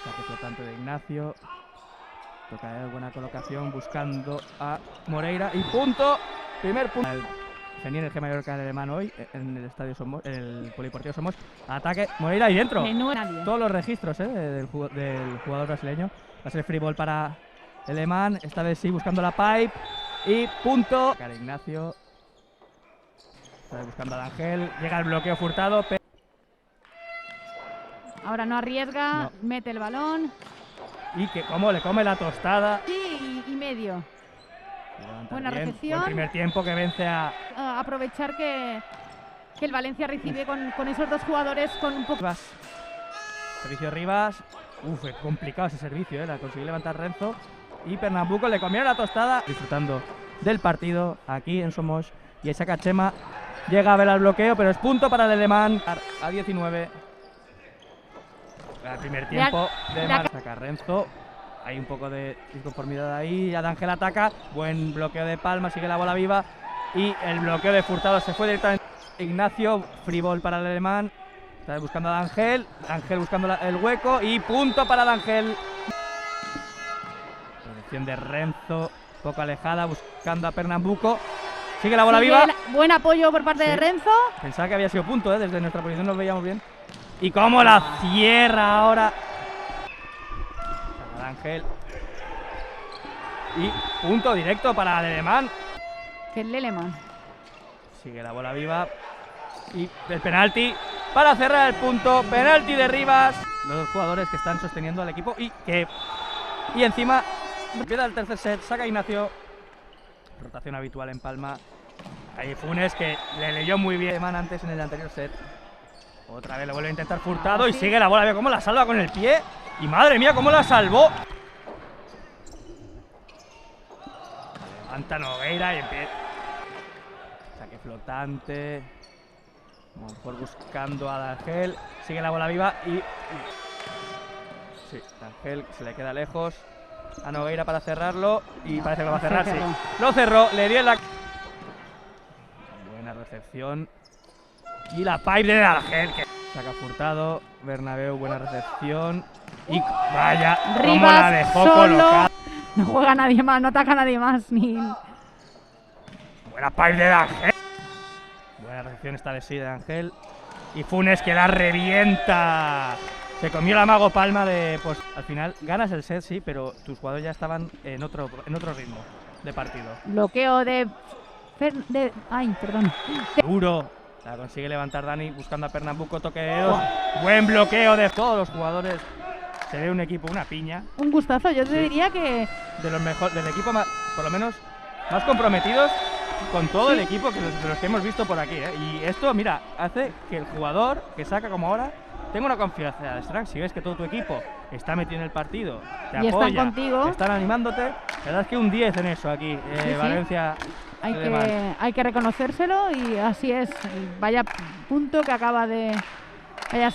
Saque flotante de Ignacio. Toca de buena colocación buscando a Moreira. Y punto. Primer punto. Venía en el G Mallorca alemán hoy en el estadio Somos, el Polideportivo Somos. Ataque, Moreira y dentro. Todos los registros del jugador brasileño. Va a ser free ball para el alemán. Esta vez sí, buscando la pipe. Y punto. Cara Ignacio. Está buscando a Ángel. Llega el bloqueo Furtado. Ahora no arriesga. No. Mete el balón. Y que como le come la tostada. Sí, y medio. Buena recepción. Buen primer tiempo que vence a... aprovechar que el Valencia recibe con esos dos jugadores con un poco... Servicio Rivas. Uf, es complicado ese servicio, la consiguió levantar Renzo. Y Pernambuco le comió la tostada. Disfrutando del partido aquí en Somos. Y ahí saca Chema. Llega a ver al bloqueo, pero es punto para el alemán. A 19. El primer tiempo de Mar. Saca Renzo. Hay un poco de inconformidad ahí. Ángel ataca. Buen bloqueo de Palma. Sigue la bola viva. Y el bloqueo de Furtado se fue directamente. Ignacio. Free ball para el alemán. Está buscando a Ángel. Ángel buscando el hueco. Y punto para Ángel. Posición de Renzo. Poco alejada. Buscando a Pernambuco. Sigue la bola viva. Buen apoyo por parte de Renzo. Pensaba que había sido punto, desde nuestra posición nos veíamos bien. Y cómo la cierra ahora. Ángel. Y punto directo para el alemán. Que el alemán. Sigue la bola viva. Y el penalti para cerrar el punto. Penalti de Rivas. Los dos jugadores que están sosteniendo al equipo. Y encima empieza el tercer set. Saca Ignacio. Rotación habitual en Palma. Ahí Funes que le leyó muy bien antes en el anterior set. Otra vez lo vuelve a intentar Furtado y sigue la bola. Ve cómo la salva con el pie. Y madre mía, cómo la salvó. Levanta Nogueira y empieza. Saque flotante. A lo mejor buscando a Ángel. Sigue la bola viva y. Sí, Ángel se le queda lejos a Nogueira para cerrarlo. Y parece que lo va a cerrar, sí. Lo cerró, le dio en la. Buena recepción. Y la pipe de Ángel que saca Furtado. Bernabéu, buena recepción. Y vaya, Rivas cómo la dejó solo. colocada. No juega nadie más, no ataca a nadie más. Buena pipe de Ángel. Buena recepción esta vez sí de Ángel. Y Funes que la revienta. Se comió la Mago Palma de... Pues al final ganas el set, sí, pero tus jugadores ya estaban en otro ritmo de partido. Bloqueo de... Ay, perdón. Duro. La consigue levantar Dani buscando a Pernambuco, toque de dedos. Buen bloqueo de todos los jugadores. Se ve un equipo, una piña. Un gustazo, yo te diría que... De los mejores, del equipo más, por lo menos, más comprometidos con todo el equipo de los que hemos visto por aquí. Y esto, mira, hace que el jugador que saca como ahora tenga una confianza extra. Si ves que todo tu equipo está metido en el partido, te y apoya, están contigo, están animándote, la verdad es que un 10 en eso aquí, Valencia. Hay que reconocérselo y así es. Vaya punto que acaba de...